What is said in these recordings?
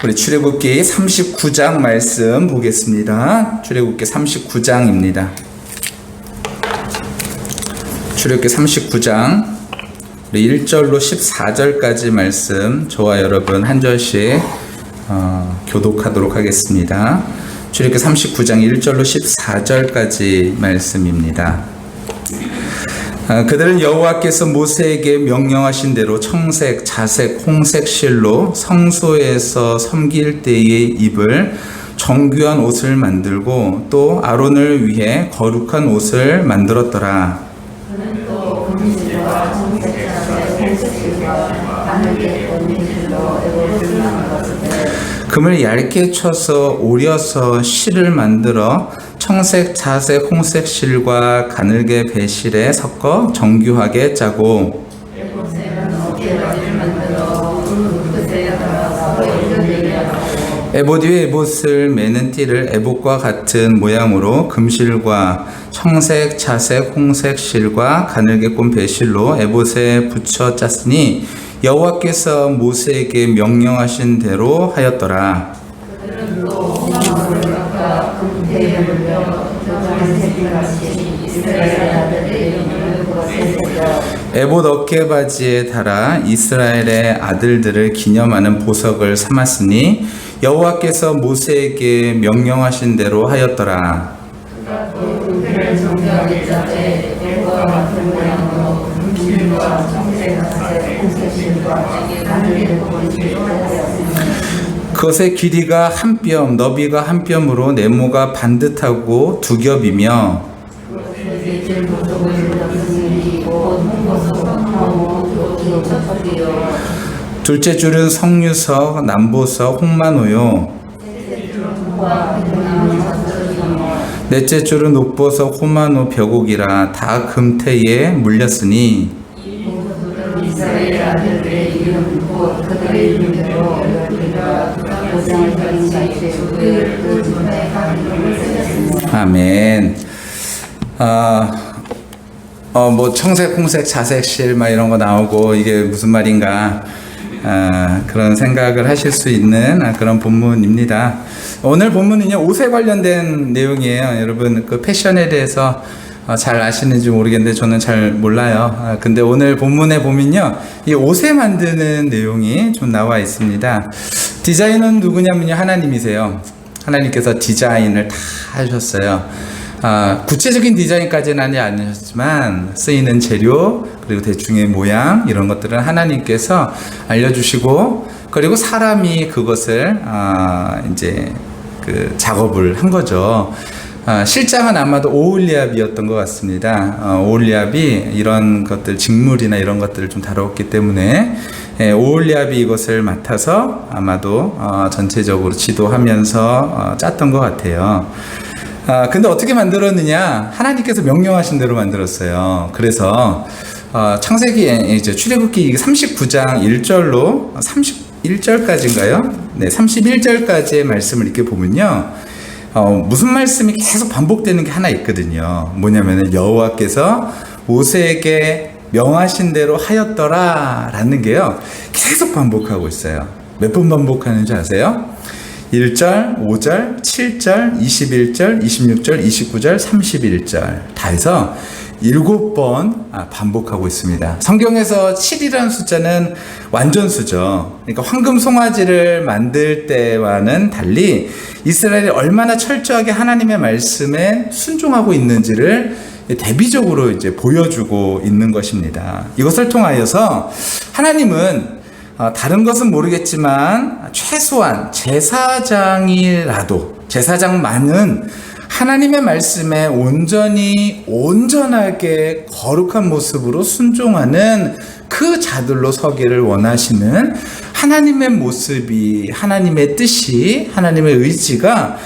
우리 출애굽기 39장 말씀 보겠습니다. 출애굽기 39장입니다. 출애굽기 39장 우리 1절로 14절까지 말씀 저와 여러분 한 절씩 교독하도록 하겠습니다. 출애굽기 39장 1절로 14절까지 말씀입니다. 그들은 여호와께서 모세에게 명령하신 대로 청색, 자색, 홍색 실로 성소에서 섬길 때에 입을 정교한 옷을 만들고 또 아론을 위해 거룩한 옷을 만들었더라. 그는 또 금실과 청색, 자색, 홍색 실과 가늘게 꽂는 실로 에봇을 만들었으되 금을 얇게 쳐서 오려서 실을 만들어 청색, 자색, 홍색 실과 가늘게 배실에 섞어 정교하게 짜고 에봇 위에 에봇을 매는 띠를 에봇과 같은 모양으로 금실과 청색, 자색, 홍색 실과 가늘게 꼰 배실로 에봇에 붙여 짰으니 여호와께서 모세에게 명령하신 대로 하였더라. 그들은 또 홍나무를 깎아 금태에 물려 저절의 새끼같이 이스라엘 아들의 이름을 거스렸다. 에봇 어깨바지에 달아 이스라엘의 아들들을 기념하는 보석을 삼았으니 여호와께서 모세에게 명령하신 대로 하였더라. 그가 또 금태를 정교하게 짜되 에봇과 같은 모양으로 금실과 청색, 자색, 홍색 실과 가늘게 꼰 실로 하였으니 그것의 길이가 한 뼘, 너비가 한 뼘으로 네모가 반듯하고 두 겹이며 둘째 줄은 석류석, 남보석, 홍마노요. 넷째 줄은 옥보석, 호마노, 벽옥이라 다 금태에 물렸으니 이스라엘 아들들의 이름 곧 그들의 이름대로 아멘. 뭐 청색, 홍색, 자색실 막 이런 거 나오고 이게 무슨 말인가 그런 생각을 하실 수 있는 그런 본문입니다. 오늘 본문은요 옷에 관련된 내용이에요. 여러분 그 패션에 대해서 잘 아시는지 모르겠는데 저는 잘 몰라요. 근데 오늘 본문에 보면요 이 옷에 만드는 내용이 좀 나와 있습니다. 디자이너는 누구냐면요 하나님이세요. 하나님께서 디자인을 다 하셨어요. 구체적인 디자인까지는 아니셨지만 쓰이는 재료 그리고 대충의 모양 이런 것들은 하나님께서 알려주시고 그리고 사람이 그것을 이제 그 작업을 한 거죠. 실장은 아마도 오홀리압이었던 것 같습니다. 오홀리압이 이런 것들 직물이나 이런 것들을 좀 다뤘기 때문에 오홀리압이 이것을 맡아서 아마도 전체적으로 지도하면서 짰던 것 같아요. 근데 어떻게 만들었느냐? 하나님께서 명령하신 대로 만들었어요. 그래서 창세기 이제 출애굽기 39장 1절로 31절까지인가요? 네, 31절까지의 말씀을 이렇게 보면요. 무슨 말씀이 계속 반복되는 게 하나 있거든요. 뭐냐면은 여호와께서 모세에게 명하신 대로 하였더라 라는 게요. 계속 반복하고 있어요. 몇 번 반복하는지 아세요? 1절, 5절, 7절, 21절, 26절, 29절, 31절 다 해서 7번 반복하고 있습니다. 성경에서 7이라는 숫자는 완전수죠. 그러니까 황금 송아지를 만들 때와는 달리 이스라엘이 얼마나 철저하게 하나님의 말씀에 순종하고 있는지를 대비적으로 이제 보여주고 있는 것입니다. 이것을 통하여서 하나님은 다른 것은 모르겠지만 최소한 제사장만은 하나님의 말씀에 온전하게 거룩한 모습으로 순종하는 그 자들로 서기를 원하시는 하나님의 모습이, 하나님의 뜻이, 하나님의 의지가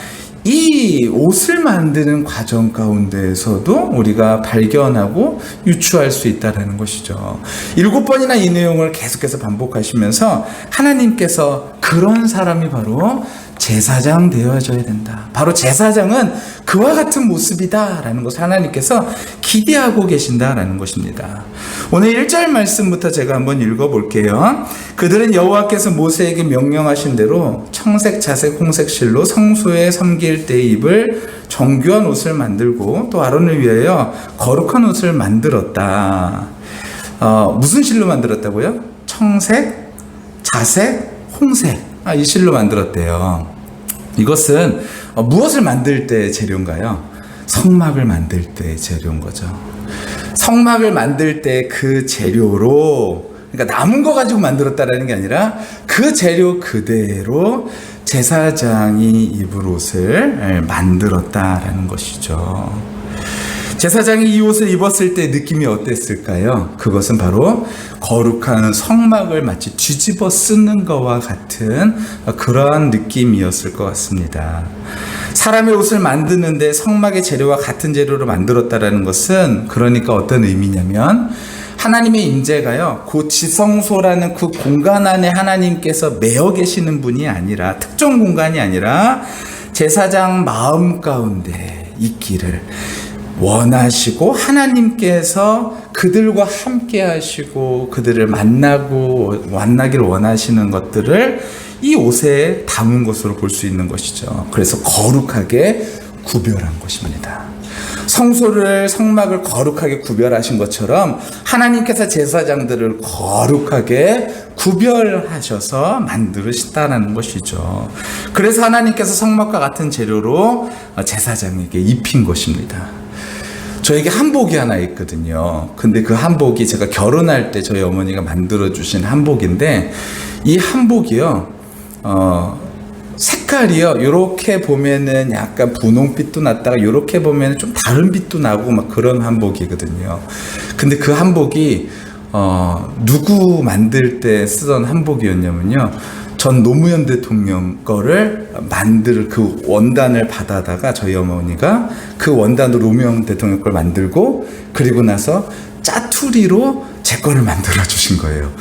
이 옷을 만드는 과정 가운데에서도 우리가 발견하고 유추할 수 있다는 것이죠. 7번이나 이 내용을 계속해서 반복하시면서 하나님께서 그런 사람이 바로 제사장 되어져야 된다. 바로 제사장은 그와 같은 모습이다라는 것을 하나님께서 기대하고 계신다라는 것입니다. 오늘 1절 말씀부터 제가 한번 읽어볼게요. 그들은 여호와께서 모세에게 명령하신 대로 청색, 자색, 홍색 실로 성소에 섬길 때 입을 정교한 옷을 만들고 또 아론을 위하여 거룩한 옷을 만들었다. 무슨 실로 만들었다고요? 청색, 자색, 홍색. 이 실로 만들었대요. 이것은 무엇을 만들 때 재료인가요? 성막을 만들 때 재료인 거죠. 성막을 만들 때 그 재료로, 그러니까 남은 거 가지고 만들었다라는 게 아니라 그 재료 그대로 제사장이 입을 옷을 만들었다라는 것이죠. 제사장이 이 옷을 입었을 때 느낌이 어땠을까요? 그것은 바로 거룩한 성막을 마치 뒤집어 쓰는 것과 같은 그러한 느낌이었을 것 같습니다. 사람의 옷을 만드는데 성막의 재료와 같은 재료로 만들었다라는 것은 그러니까 어떤 의미냐면 하나님의 임재가요, 그 지성소라는 그 공간 안에 하나님께서 매여 계시는 분이 아니라, 특정 공간이 아니라 제사장 마음 가운데 있기를 원하시고, 하나님께서 그들과 함께 하시고 그들을 만나기를 원하시는 것들을 이 옷에 담은 것으로 볼 수 있는 것이죠. 그래서 거룩하게 구별한 것입니다. 성막을 거룩하게 구별하신 것처럼 하나님께서 제사장들을 거룩하게 구별하셔서 만드시다는 것이죠. 그래서 하나님께서 성막과 같은 재료로 제사장에게 입힌 것입니다. 저에게 한복이 하나 있거든요. 근데 그 한복이 제가 결혼할 때 저희 어머니가 만들어주신 한복인데, 이 한복이요, 색깔이요, 요렇게 보면은 약간 분홍빛도 났다가 요렇게 보면은 좀 다른 빛도 나고 막 그런 한복이거든요. 근데 그 한복이 누구 만들 때 쓰던 한복이었냐면요, 전 노무현 대통령 거를 만들 그 원단을 받아다가 저희 어머니가 그 원단으로 노무현 대통령 걸 만들고, 그리고 나서 짜투리로 제 거를 만들어 주신 거예요.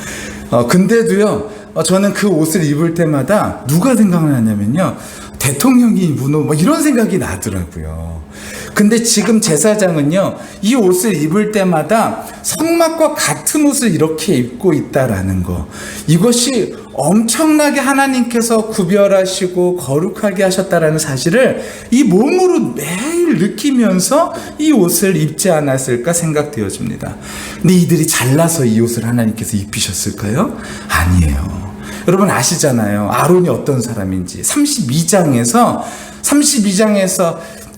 근데도요, 저는 그 옷을 입을 때마다 누가 생각나냐면요, 대통령이 입은 옷, 뭐 이런 생각이 나더라고요. 근데 지금 제사장은요, 이 옷을 입을 때마다 성막과 같은 옷을 이렇게 입고 있다라는 거, 이것이 엄청나게 하나님께서 구별하시고 거룩하게 하셨다라는 사실을 이 몸으로 매일 느끼면서 이 옷을 입지 않았을까 생각되어집니다. 근데 이들이 잘나서 이 옷을 하나님께서 입히셨을까요? 아니에요. 여러분 아시잖아요, 아론이 어떤 사람인지. 32장에서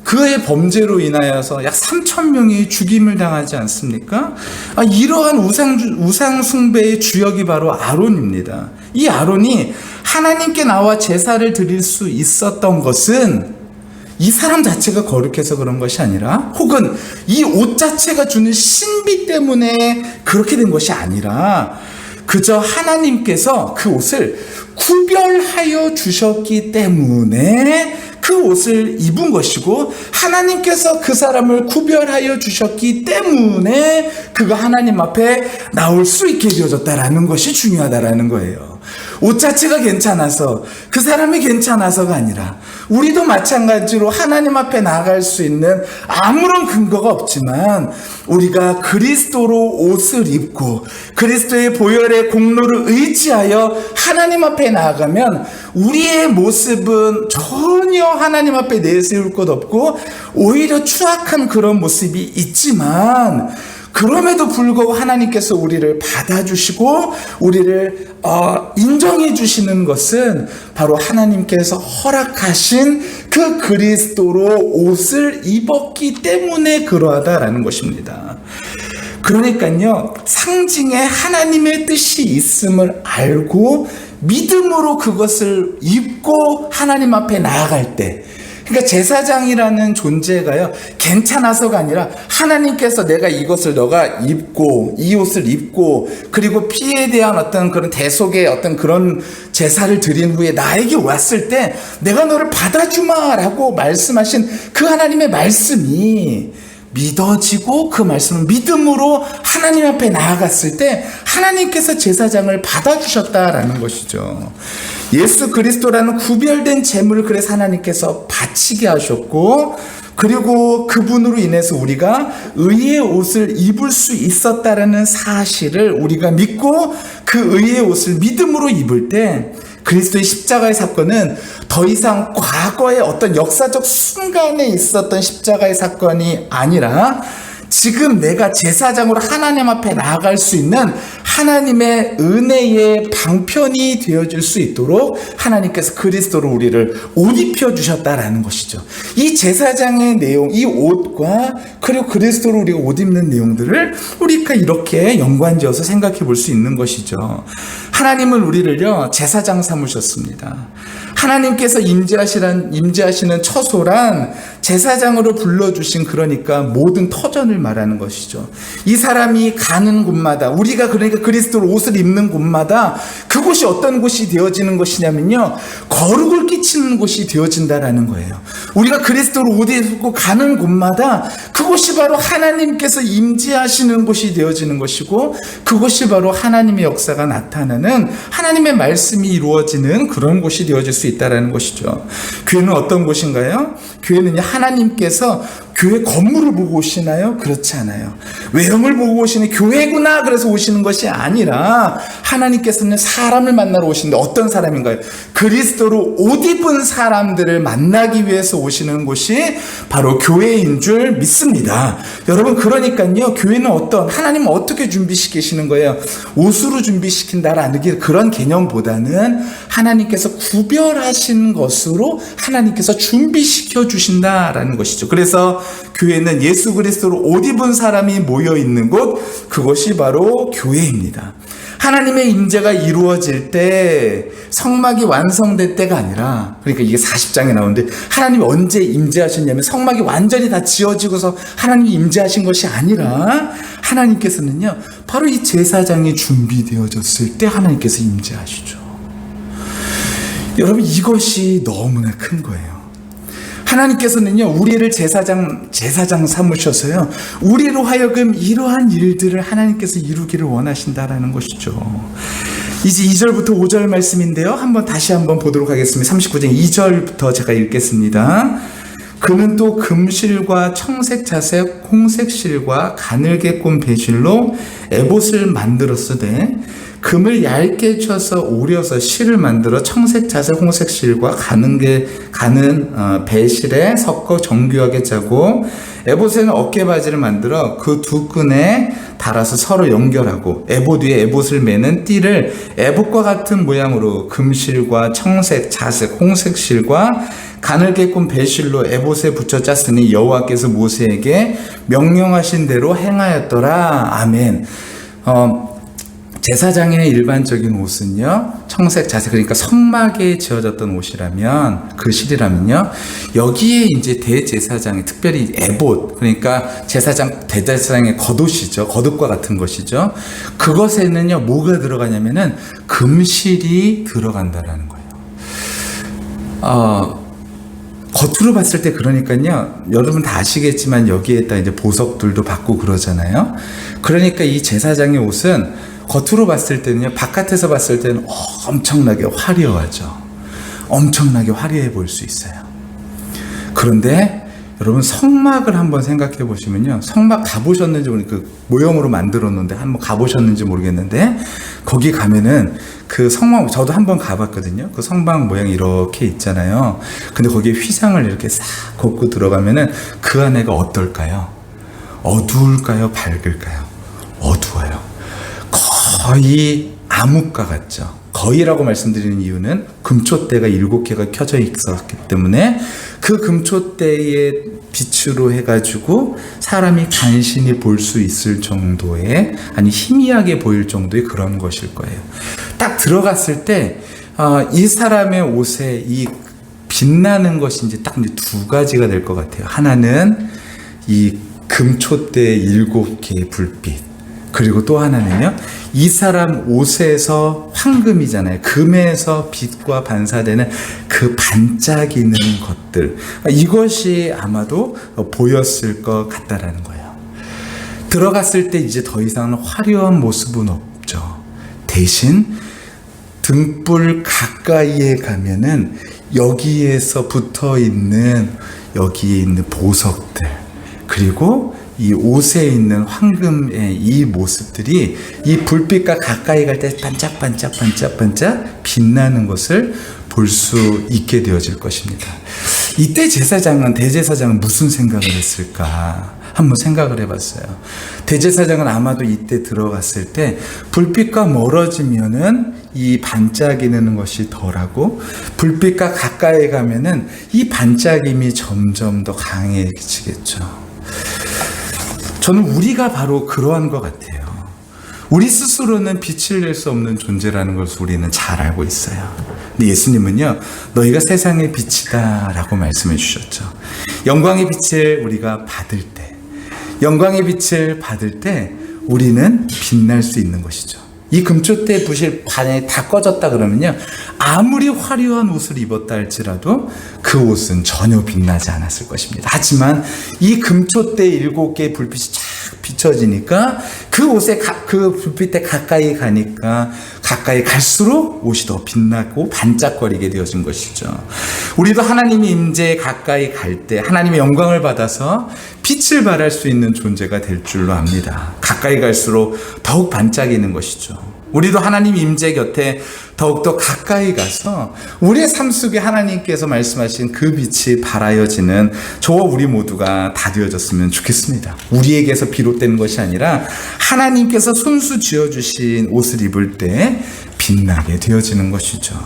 그의 범죄로 인하여서 약 3,000명이 죽임을 당하지 않습니까? 이러한 우상 숭배의 주역이 바로 아론입니다. 이 아론이 하나님께 나와 제사를 드릴 수 있었던 것은 이 사람 자체가 거룩해서 그런 것이 아니라, 혹은 이 옷 자체가 주는 신비 때문에 그렇게 된 것이 아니라, 그저 하나님께서 그 옷을 구별하여 주셨기 때문에 그 옷을 입은 것이고, 하나님께서 그 사람을 구별하여 주셨기 때문에 그가 하나님 앞에 나올 수 있게 되어졌다라는 것이 중요하다라는 거예요. 옷 자체가 괜찮아서, 그 사람이 괜찮아서가 아니라, 우리도 마찬가지로 하나님 앞에 나아갈 수 있는 아무런 근거가 없지만, 우리가 그리스도로 옷을 입고 그리스도의 보혈의 공로를 의지하여 하나님 앞에 나아가면 우리의 모습은 전혀 하나님 앞에 내세울 것 없고 오히려 추악한 그런 모습이 있지만, 그럼에도 불구하고 하나님께서 우리를 받아주시고 우리를 인정해 주시는 것은 바로 하나님께서 허락하신 그 그리스도로 옷을 입었기 때문에 그러하다라는 것입니다. 그러니까요, 상징에 하나님의 뜻이 있음을 알고 믿음으로 그것을 입고 하나님 앞에 나아갈 때, 그러니까 제사장이라는 존재가요, 괜찮아서가 아니라 하나님께서 내가 이것을 너가 입고 이 옷을 입고 그리고 피에 대한 어떤 그런 대속의 어떤 그런 제사를 드린 후에 나에게 왔을 때 내가 너를 받아주마라고 말씀하신 그 하나님의 말씀이 믿어지고 그 말씀을 믿음으로 하나님 앞에 나아갔을 때 하나님께서 제사장을 받아주셨다라는 것이죠. 예수 그리스도라는 구별된 제물을 그래서 하나님께서 바치게 하셨고, 그리고 그분으로 인해서 우리가 의의 옷을 입을 수 있었다라는 사실을 우리가 믿고 그 의의 옷을 믿음으로 입을 때 그리스도의 십자가의 사건은 더 이상 과거의 어떤 역사적 순간에 있었던 십자가의 사건이 아니라 지금 내가 제사장으로 하나님 앞에 나아갈 수 있는 하나님의 은혜의 방편이 되어질 수 있도록 하나님께서 그리스도로 우리를 옷 입혀주셨다라는 것이죠. 이 제사장의 내용, 이 옷과 그리고 그리스도로 우리가 옷 입는 내용들을 우리가 이렇게 연관지어서 생각해 볼 수 있는 것이죠. 하나님은 우리를요 제사장 삼으셨습니다. 하나님께서 임재하시는 처소란 제사장으로 불러주신, 그러니까 모든 터전을 말하는 것이죠. 이 사람이 가는 곳마다, 우리가 그러니까 그리스도로 옷을 입는 곳마다 그곳이 어떤 곳이 되어지는 것이냐면요, 거룩을 끼치는 곳이 되어진다라는 거예요. 우리가 그리스도로 옷을 입고 가는 곳마다 그곳이 바로 하나님께서 임재하시는 곳이 되어지는 것이고, 그곳이 바로 하나님의 역사가 나타나는, 하나님의 말씀이 이루어지는 그런 곳이 되어질 수 있다라는 것이죠. 교회는 어떤 곳인가요? 교회는 하나님께서 교회 건물을 보고 오시나요? 그렇지 않아요. 외형을 보고 오시는 교회구나 그래서 오시는 것이 아니라 하나님께서는 사람을 만나러 오시는데 어떤 사람인가요? 그리스도로 옷 입은 사람들을 만나기 위해서 오시는 곳이 바로 교회인 줄 믿습니다. 여러분, 그러니까요, 교회는 하나님은 어떻게 준비시키시는 거예요? 옷으로 준비시킨다라는 그런 개념보다는 하나님께서 구별하신 것으로 하나님께서 준비시켜 주신다라는 것이죠. 그래서 교회는 예수 그리스도로 옷 입은 사람이 모여 있는 곳, 그것이 바로 교회입니다. 하나님의 임재가 이루어질 때, 성막이 완성될 때가 아니라, 그러니까 이게 40장에 나오는데 하나님이 언제 임재하셨냐면 성막이 완전히 다 지어지고서 하나님이 임재하신 것이 아니라 하나님께서는요 바로 이 제사장이 준비되어졌을 때 하나님께서 임재하시죠. 여러분, 이것이 너무나 큰 거예요. 하나님께서는요 우리를 제사장 삼으셔서요 우리로 하여금 이러한 일들을 하나님께서 이루기를 원하신다라는 것이죠. 이제 2절부터 5절 말씀인데요, 다시 한번 보도록 하겠습니다. 39장 2절부터 제가 읽겠습니다. 그는 또 금실과 청색 자색 홍색 실과 가늘게 꼰 배실로 에봇을 만들었으되 금을 얇게 쳐서 오려서 실을 만들어 청색 자색 홍색 실과 가는 배실에 섞어 정교하게 짜고, 에봇에는 어깨바지를 만들어 그 두 끈에 달아서 서로 연결하고, 에봇 위에 에봇을 매는 띠를 에봇과 같은 모양으로 금실과 청색 자색 홍색 실과 가늘게 꼰 배실로 에봇에 붙여 짰으니 여호와께서 모세에게 명령하신 대로 행하였더라. 아멘. 제사장의 일반적인 옷은요 청색 자색, 그러니까 성막에 지어졌던 옷이라면, 그 실이라면요, 여기에 이제 대제사장이 특별히 에봇, 그러니까 대제사장의 겉옷이죠, 겉옷과 같은 것이죠. 그것에는요 뭐가 들어가냐면은 금실이 들어간다라는 거예요. 겉으로 봤을 때, 그러니까요, 여러분 다 아시겠지만 여기에다 이제 보석들도 받고 그러잖아요. 그러니까 이 제사장의 옷은 겉으로 봤을 때는요, 바깥에서 봤을 때는 엄청나게 화려하죠. 엄청나게 화려해 보일 수 있어요. 그런데 여러분, 성막을 한번 생각해 보시면요, 성막 가보셨는지 모르겠는데, 그 모형으로 만들어 놓는데 한번 가보셨는지 모르겠는데, 거기 가면은 그 성막, 저도 한번 가봤거든요. 그 성막 모양이 이렇게 있잖아요. 근데 거기에 휘장을 이렇게 싹 걷고 들어가면은 그 안에가 어떨까요? 어두울까요? 밝을까요? 어두워요. 거의 암흑과 같죠. 거의라고 말씀드리는 이유는 금초대가 7개가 켜져 있었기 때문에 그 금초대의 빛으로 해가지고 사람이 간신히 볼 수 있을 정도의, 아니 희미하게 보일 정도의 그런 것일 거예요. 딱 들어갔을 때 이 사람의 옷에 이 빛나는 것이 이제 딱 이제 두 가지가 될 것 같아요. 하나는 이 금초대의 7개의 불빛, 그리고 또 하나는요, 이 사람 옷에서 황금이잖아요. 금에서 빛과 반사되는 그 반짝이는 것들, 이것이 아마도 보였을 것 같다라는 거예요. 들어갔을 때 이제 더 이상 화려한 모습은 없죠. 대신 등불 가까이에 가면은 여기에서 붙어 있는, 여기에 있는 보석들, 그리고 이 옷에 있는 황금의 이 모습들이 이 불빛과 가까이 갈 때 반짝반짝 빛나는 것을 볼 수 있게 되어질 것입니다. 이때 대제사장은 무슨 생각을 했을까? 한번 생각을 해봤어요. 대제사장은 아마도 이때 들어갔을 때 불빛과 멀어지면은 이 반짝이는 것이 덜하고, 불빛과 가까이 가면은 이 반짝임이 점점 더 강해지겠죠. 저는 우리가 바로 그러한 것 같아요. 우리 스스로는 빛을 낼 수 없는 존재라는 것을 우리는 잘 알고 있어요. 근데 예수님은요, 너희가 세상의 빛이다 라고 말씀해 주셨죠. 영광의 빛을 우리가 받을 때, 영광의 빛을 받을 때 우리는 빛날 수 있는 것이죠. 이 금초대 부실 반에 다 꺼졌다 그러면요, 아무리 화려한 옷을 입었다 할지라도 그 옷은 전혀 빛나지 않았을 것입니다. 하지만 이 금초대 7개의 불빛이 쫙 비춰지니까 그 옷에 그 불빛에 가까이 가니까 가까이 갈수록 옷이 더 빛나고 반짝거리게 되어진 것이죠. 우리도 하나님의 임재에 가까이 갈 때 하나님의 영광을 받아서 빛을 발할 수 있는 존재가 될 줄로 압니다. 가까이 갈수록 더욱 반짝이는 것이죠. 우리도 하나님 임재 곁에 더욱더 가까이 가서 우리의 삶 속에 하나님께서 말씀하신 그 빛이 발하여지는 저와 우리 모두가 다 되어졌으면 좋겠습니다. 우리에게서 비롯되는 것이 아니라 하나님께서 손수 지어주신 옷을 입을 때 빛나게 되어지는 것이죠.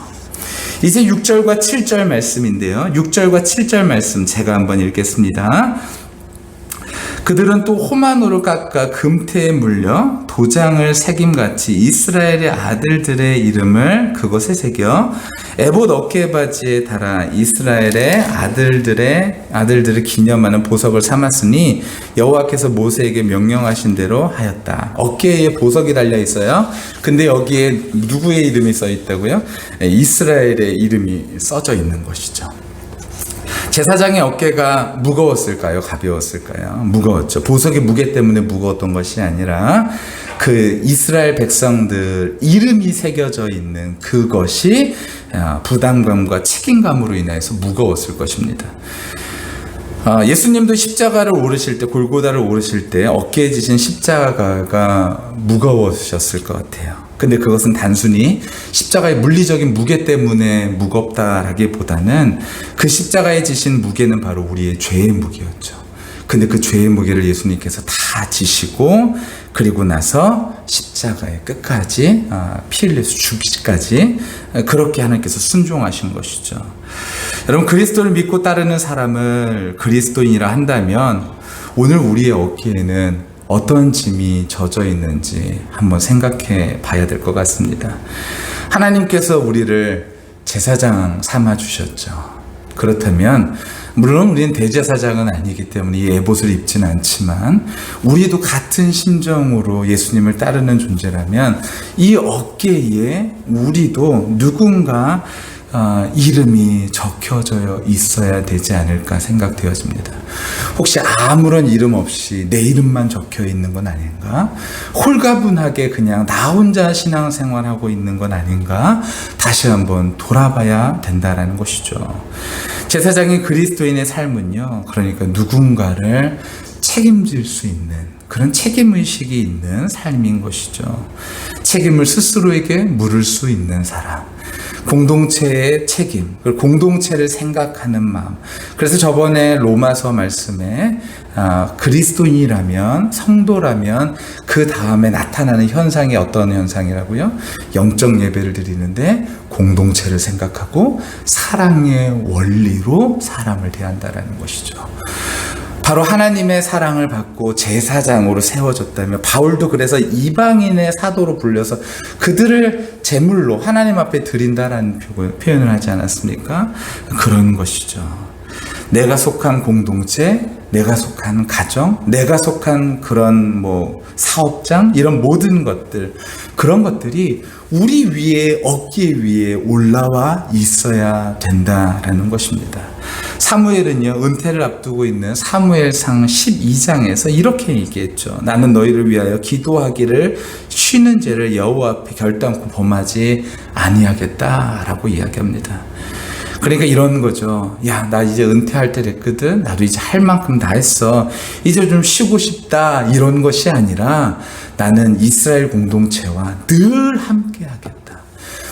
이제 6절과 7절 말씀인데요, 6절과 7절 말씀 제가 한번 읽겠습니다. 그들은 또 호마노를 깎아 금태에 물려 도장을 새김같이 이스라엘의 아들들의 이름을 그것에 새겨 에봇 어깨바지에 달아 이스라엘의 아들들을 기념하는 보석을 삼았으니 여호와께서 모세에게 명령하신 대로 하였다. 어깨에 보석이 달려 있어요. 근데 여기에 누구의 이름이 써 있다고요? 이스라엘의 이름이 써져 있는 것이죠. 제사장의 어깨가 무거웠을까요? 가벼웠을까요? 무거웠죠. 보석의 무게 때문에 무거웠던 것이 아니라 그 이스라엘 백성들 이름이 새겨져 있는 그것이 부담감과 책임감으로 인해서 무거웠을 것입니다. 예수님도 십자가를 오르실 때, 골고다를 오르실 때 어깨에 지신 십자가가 무거우셨을 것 같아요. 근데 그것은 단순히 십자가의 물리적인 무게 때문에 무겁다라기보다는 그 십자가에 지신 무게는 바로 우리의 죄의 무게였죠. 근데 그 죄의 무게를 예수님께서 다 지시고, 그리고 나서 십자가에 끝까지 피 흘려서 죽기까지 그렇게 하나님께서 순종하신 것이죠. 여러분, 그리스도를 믿고 따르는 사람을 그리스도인이라 한다면 오늘 우리의 어깨에는 어떤 짐이 젖어 있는지 한번 생각해 봐야 될 것 같습니다. 하나님께서 우리를 제사장 삼아 주셨죠. 그렇다면 물론 우리는 대제사장은 아니기 때문에 이 에봇을 입지는 않지만 우리도 같은 심정으로 예수님을 따르는 존재라면 이 어깨에 우리도 누군가 이름이 적혀져 있어야 되지 않을까 생각되어집니다. 혹시 아무런 이름 없이 내 이름만 적혀 있는 건 아닌가? 홀가분하게 그냥 나 혼자 신앙생활하고 있는 건 아닌가? 다시 한번 돌아봐야 된다라는 것이죠. 제사장인 그리스도인의 삶은요, 그러니까 누군가를 책임질 수 있는 그런 책임의식이 있는 삶인 것이죠. 책임을 스스로에게 물을 수 있는 사람, 공동체의 책임, 그리고 공동체를 생각하는 마음. 그래서 저번에 로마서 말씀에 그리스도인이라면, 성도라면 그 다음에 나타나는 현상이 어떤 현상이라고요? 영적 예배를 드리는데 공동체를 생각하고 사랑의 원리로 사람을 대한다라는 것이죠. 바로 하나님의 사랑을 받고 제사장으로 세워졌다며, 바울도 그래서 이방인의 사도로 불려서 그들을 제물로 하나님 앞에 드린다라는 표현을 하지 않았습니까? 그런 것이죠. 내가 속한 공동체, 내가 속한 가정, 내가 속한 그런 사업장, 이런 모든 것들, 그런 것들이 우리 위에, 어깨 위에 올라와 있어야 된다라는 것입니다. 사무엘은요, 은퇴를 앞두고 있는 사무엘상 12장에서 이렇게 얘기했죠. 나는 너희를 위하여 기도하기를 쉬는 죄를 여호와 앞에 결단코 범하지 아니하겠다라고 이야기합니다. 그러니까 이런 거죠. 야, 나 이제 은퇴할 때 됐거든. 나도 이제 할 만큼 다 했어. 이제 좀 쉬고 싶다. 이런 것이 아니라 나는 이스라엘 공동체와 늘 함께 하겠다.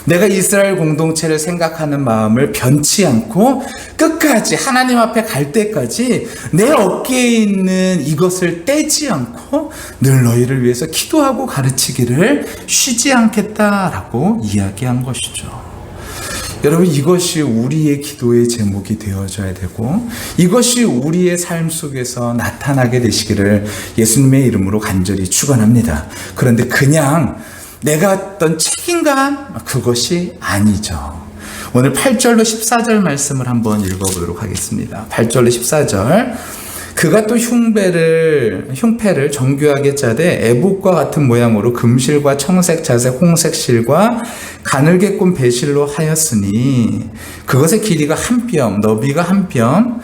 내가 이스라엘 공동체를 생각하는 마음을 변치 않고 끝까지 하나님 앞에 갈 때까지 내 어깨에 있는 이것을 떼지 않고 늘 너희를 위해서 기도하고 가르치기를 쉬지 않겠다라고 이야기한 것이죠. 여러분, 이것이 우리의 기도의 제목이 되어져야 되고 이것이 우리의 삶 속에서 나타나게 되시기를 예수님의 이름으로 간절히 축원합니다. 그런데 그냥 내가 어떤 책임감, 그것이 아니죠. 오늘 8절로 14절 말씀을 한번 읽어보도록 하겠습니다. 8절로 14절. 그가 또 흉패를 정교하게 짜되 에봇과 같은 모양으로 금실과 청색, 자색, 홍색 실과 가늘게 꼰 배실로 하였으니 그것의 길이가 한 뼘, 너비가 한 뼘,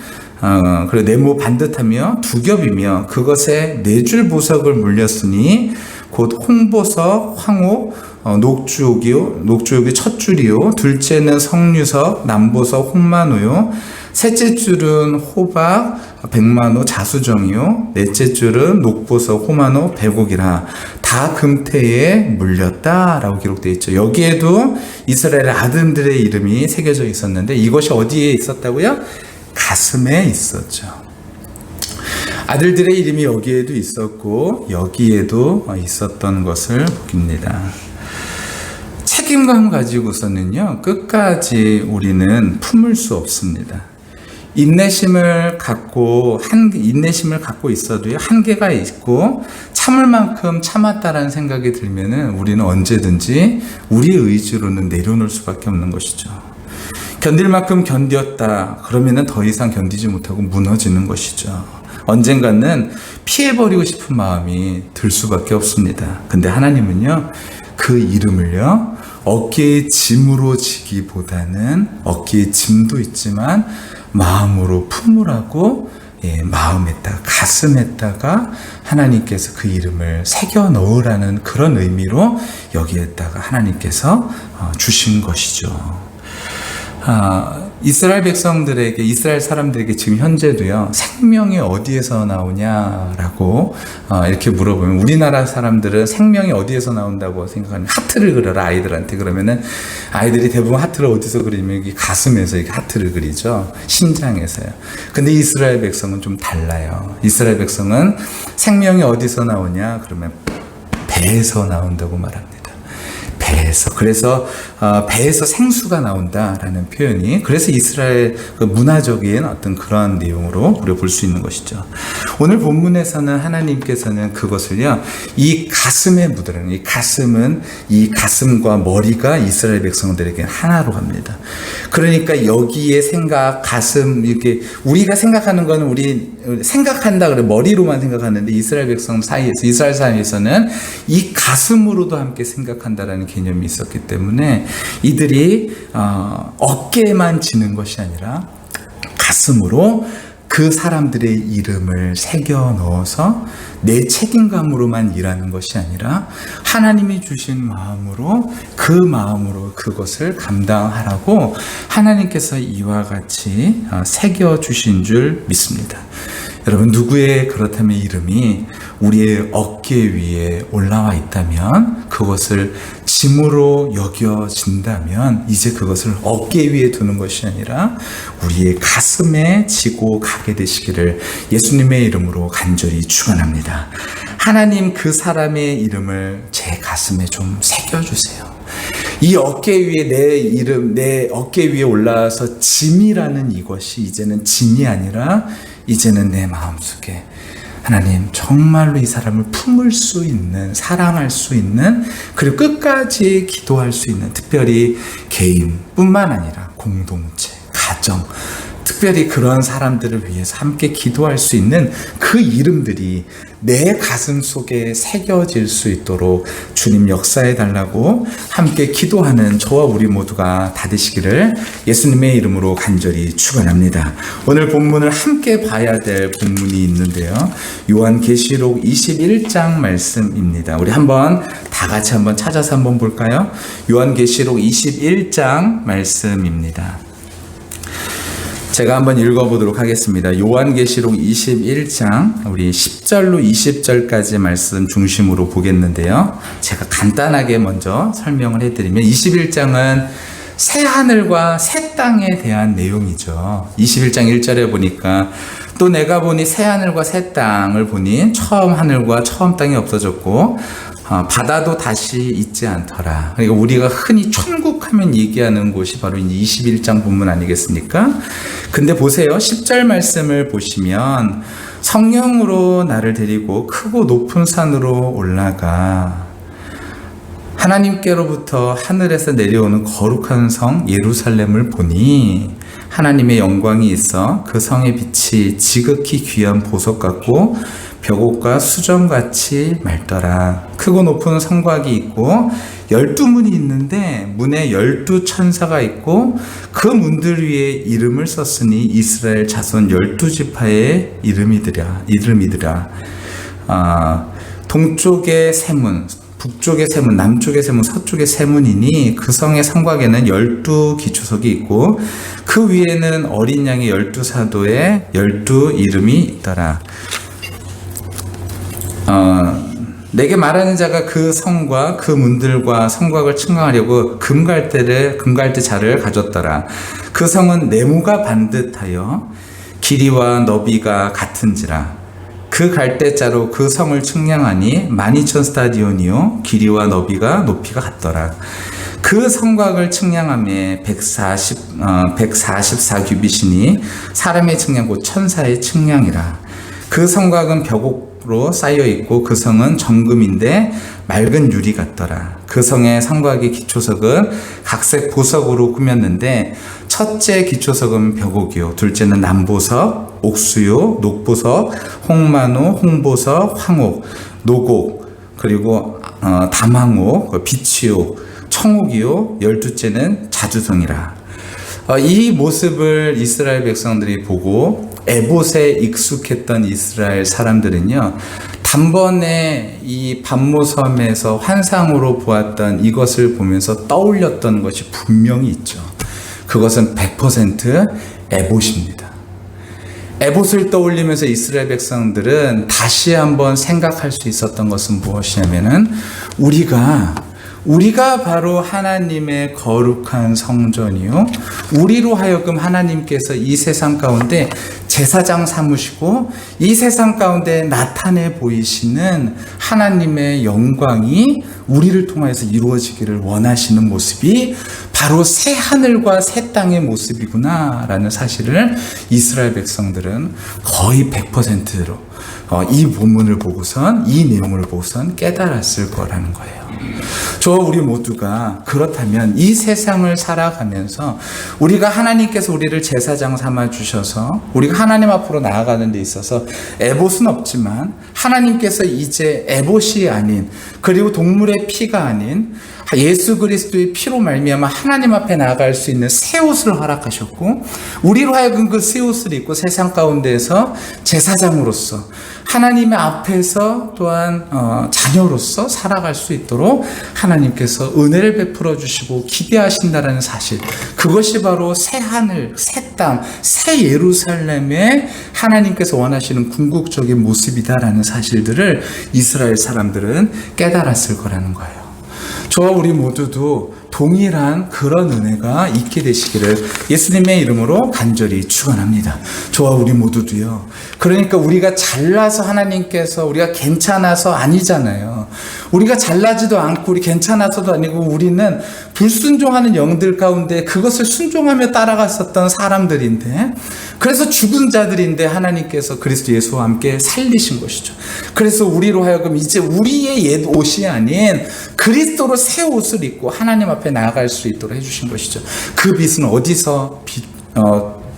그리고 네모 반듯하며 두 겹이며 그것에 4줄 보석을 물렸으니 곧 홍보석, 황옥, 녹주옥이 첫 줄이요, 둘째는 석류석, 남보석, 홍만호요, 셋째 줄은 호박, 백만호, 자수정이요, 넷째 줄은 녹보석, 호만호, 백옥이라 다 금태에 물렸다라고 기록되어 있죠. 여기에도 이스라엘 아들들의 이름이 새겨져 있었는데 이것이 어디에 있었다고요? 가슴에 있었죠. 아들들의 이름이 여기에도 있었고 여기에도 있었던 것을 보깁니다. 책임감 가지고서는요, 끝까지 우리는 품을 수 없습니다. 인내심을 갖고 있어도요, 한계가 있고 참을 만큼 참았다라는 생각이 들면은 우리는 언제든지 우리의 의지로는 내려놓을 수밖에 없는 것이죠. 견딜 만큼 견뎠다 그러면은 더 이상 견디지 못하고 무너지는 것이죠. 언젠가는 피해버리고 싶은 마음이 들 수밖에 없습니다. 근데 하나님은요, 그 이름을요, 어깨의 짐으로 지기보다는 어깨의 짐도 있지만 마음으로 품으라고, 마음에다가, 가슴에다가 하나님께서 그 이름을 새겨 넣으라는 그런 의미로 여기에다가 하나님께서 주신 것이죠. 이스라엘 백성들에게, 이스라엘 사람들에게 지금 현재도요, 생명이 어디에서 나오냐라고 이렇게 물어보면 우리나라 사람들은 생명이 어디에서 나온다고 생각하면 하트를 그려라 아이들한테. 그러면은 아이들이 대부분 하트를 어디서 그리면 여기 가슴에서 이렇게 하트를 그리죠. 심장에서요. 근데 이스라엘 백성은 좀 달라요. 이스라엘 백성은 생명이 어디서 나오냐 그러면 배에서 나온다고 말합니다. 배에서. 그래서 배에서 생수가 나온다라는 표현이, 그래서 이스라엘 그 문화적인 어떤 그런 내용으로 우리가 볼 수 있는 것이죠. 오늘 본문에서는 하나님께서는 그것을요, 이 가슴에 묻으라는, 이 가슴은, 이 가슴과 머리가 이스라엘 백성들에게 하나로 갑니다. 그러니까 여기에 생각, 가슴, 이렇게 우리가 생각하는 거는 우리 생각한다 그래 머리로만 생각하는데 이스라엘 백성 사이에서, 이스라엘 사이에서는 이 가슴으로도 함께 생각한다라는 개념이 있었기 때문에 이들이 어깨에만 지는 것이 아니라 가슴으로 그 사람들의 이름을 새겨 넣어서 내 책임감으로만 일하는 것이 아니라 하나님이 주신 마음으로, 그 마음으로 그것을 감당하라고 하나님께서 이와 같이 새겨 주신 줄 믿습니다. 여러분, 누구의 그렇다면 이름이 우리의 어깨 위에 올라와 있다면, 그것을 짐으로 여겨진다면 이제 그것을 어깨 위에 두는 것이 아니라 우리의 가슴에 지고 가게 되시기를 예수님의 이름으로 간절히 축원합니다. 하나님, 그 사람의 이름을 제 가슴에 좀 새겨주세요. 이 어깨 위에 내 이름, 내 어깨 위에 올라와서 짐이라는 이것이 이제는 짐이 아니라 이제는 내 마음속에 하나님, 정말로 이 사람을 품을 수 있는, 사랑할 수 있는, 그리고 끝까지 기도할 수 있는, 특별히 개인뿐만 아니라 공동체, 가정, 특별히 그런 사람들을 위해서 함께 기도할 수 있는 그 이름들이 내 가슴 속에 새겨질 수 있도록 주님 역사해 달라고 함께 기도하는 저와 우리 모두가 다 되시기를 예수님의 이름으로 간절히 축원합니다. 오늘 본문을 함께 봐야 될 본문이 있는데요. 요한계시록 21장 말씀입니다. 우리 한번 다 같이 한번 찾아서 한번 볼까요? 요한계시록 21장 말씀입니다. 제가 한번 읽어보도록 하겠습니다. 요한계시록 21장 우리 10절로 20절까지 말씀 중심으로 보겠는데요. 제가 간단하게 먼저 설명을 해드리면 21장은 새 하늘과 새 땅에 대한 내용이죠. 21장 1절에 보니까 또 내가 보니 새 하늘과 새 땅을 보니 처음 하늘과 처음 땅이 없어졌고 바다도 다시 있지 않더라. 그러니까 우리가 흔히 천국 하면 얘기하는 곳이 바로 이제 21장 본문 아니겠습니까? 근데 보세요. 10절 말씀을 보시면 성령으로 나를 데리고 크고 높은 산으로 올라가 하나님께로부터 하늘에서 내려오는 거룩한 성 예루살렘을 보니 하나님의 영광이 있어 그 성의 빛이 지극히 귀한 보석 같고 벽옥과 수정같이 맑더라. 크고 높은 성곽이 있고 12문이 있는데 문에 12천사가 있고 그 문들 위에 이름을 썼으니 이스라엘 자손 12지파의 이름이더라. 동쪽의 세 문, 북쪽의 세 문, 남쪽의 세 문, 서쪽의 세 문이니 그 성의 성곽에는 12기초석이 있고 그 위에는 어린 양의 12사도의 12 이름이 있더라. 내게 말하는 자가 그 성과 그 문들과 성곽을 측량하려고 금갈대 자를 가졌더라. 그 성은 네모가 반듯하여 길이와 너비가 같은지라. 그 갈대자로 그 성을 측량하니 12,000스타디온이요 길이와 너비가 높이가 같더라. 그 성곽을 측량함에 144규빗이니 사람의 측량 곧 천사의 측량이라. 그 성곽은 벽옥으로 쌓여 있고 그 성은 정금인데 맑은 유리 같더라. 그 성의 성곽의 기초석은 각색 보석으로 꾸몄는데 첫째 기초석은 벽옥이요 둘째는 남보석, 옥수요, 녹보석, 홍마노, 홍보석, 황옥, 노곡, 그리고 담황옥, 비치옥, 청옥이요 12째는 자주성이라. 이 모습을 이스라엘 백성들이 보고 에봇에 익숙했던 이스라엘 사람들은요, 단번에 이 반모섬에서 환상으로 보았던 이것을 보면서 떠올렸던 것이 분명히 있죠. 그것은 100% 에봇입니다. 에봇을 떠올리면서 이스라엘 백성들은 다시 한번 생각할 수 있었던 것은 무엇이냐면은 우리가 바로 하나님의 거룩한 성전이요 우리로 하여금 하나님께서 이 세상 가운데 제사장 삼으시고 이 세상 가운데 나타내 보이시는 하나님의 영광이 우리를 통해서 이루어지기를 원하시는 모습이 바로 새 하늘과 새 땅의 모습이구나 라는 사실을 이스라엘 백성들은 거의 100%로 이 본문을 보고선 이 내용을 보고선 깨달았을 거라는 거예요. 저와 우리 모두가 그렇다면 이 세상을 살아가면서 우리가 하나님께서 우리를 제사장 삼아 주셔서 우리가 하나님 앞으로 나아가는 데 있어서 에봇은 없지만 하나님께서 이제 에봇이 아닌 그리고 동물의 피가 아닌 예수 그리스도의 피로 말미암아 하나님 앞에 나아갈 수 있는 새 옷을 허락하셨고 우리로 하여금 그 새 옷을 입고 세상 가운데에서 제사장으로서 하나님의 앞에서 또한 자녀로서 살아갈 수 있도록 하나님께서 은혜를 베풀어 주시고 기대하신다라는 사실, 그것이 바로 새 하늘, 새 땅, 새 예루살렘에 하나님께서 원하시는 궁극적인 모습이다라는 사실들을 이스라엘 사람들은 깨달았을 거라는 거예요. 저와 우리 모두도 동일한 그런 은혜가 있게 되시기를 예수님의 이름으로 간절히 축원합니다. 저와 우리 모두도요. 그러니까 우리가 잘나서 하나님께서 우리가 괜찮아서 아니잖아요. 우리가 잘나지도 않고 우리 괜찮아서도 아니고 우리는 불순종하는 영들 가운데 그것을 순종하며 따라갔었던 사람들인데 그래서 죽은 자들인데 하나님께서 그리스도 예수와 함께 살리신 것이죠. 그래서 우리로 하여금 이제 우리의 옛 옷이 아닌 그리스도로 새 옷을 입고 하나님 앞에 나아갈 수 있도록 해주신 것이죠. 그 빛은 어디서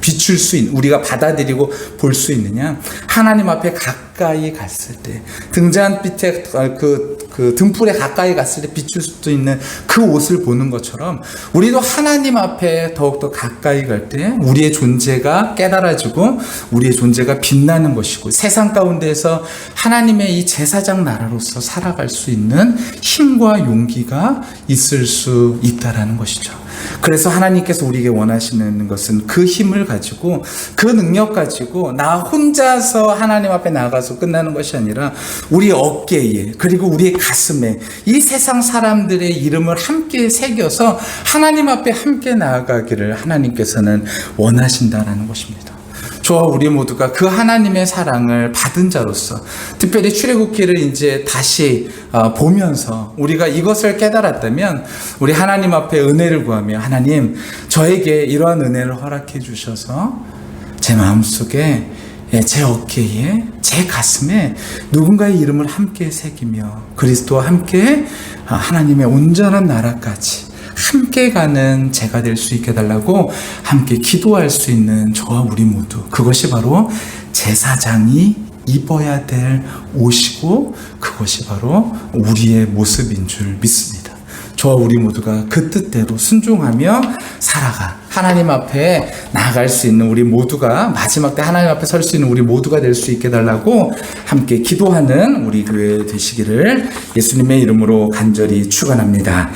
비출 수 있는, 우리가 받아들이고 볼 수 있느냐? 하나님 앞에 가까이 갔을 때, 등잔빛에 그 등불에 가까이 갔을 때 비출 수 있는 그 옷을 보는 것처럼, 우리도 하나님 앞에 더욱더 가까이 갈 때 우리의 존재가 깨달아지고 우리의 존재가 빛나는 것이고, 세상 가운데에서 하나님의 이 제사장 나라로서 살아갈 수 있는 힘과 용기가 있을 수 있다라는 것이죠. 그래서 하나님께서 우리에게 원하시는 것은 그 힘을 가지고, 그 능력 가지고 나 혼자서 하나님 앞에 나가서 끝나는 것이 아니라 우리 어깨에, 그리고 우리의 가슴에 이 세상 사람들의 이름을 함께 새겨서 하나님 앞에 함께 나아가기를 하나님께서는 원하신다라는 것입니다. 저와 우리 모두가 그 하나님의 사랑을 받은 자로서, 특별히 출애굽기를 이제 다시 보면서 우리가 이것을 깨달았다면, 우리 하나님 앞에 은혜를 구하며, 하나님, 저에게 이러한 은혜를 허락해 주셔서 제 마음속에, 제 어깨에, 제 가슴에 누군가의 이름을 함께 새기며 그리스도와 함께 하나님의 온전한 나라까지 함께 가는 제가 될 수 있게 해달라고 함께 기도할 수 있는 저와 우리 모두, 그것이 바로 제사장이 입어야 될 옷이고, 그것이 바로 우리의 모습인 줄 믿습니다. 저와 우리 모두가 그 뜻대로 순종하며 살아가 하나님 앞에 나아갈 수 있는 우리 모두가, 마지막 때 하나님 앞에 설 수 있는 우리 모두가 될 수 있게 해달라고 함께 기도하는 우리 교회 되시기를 예수님의 이름으로 간절히 축원합니다.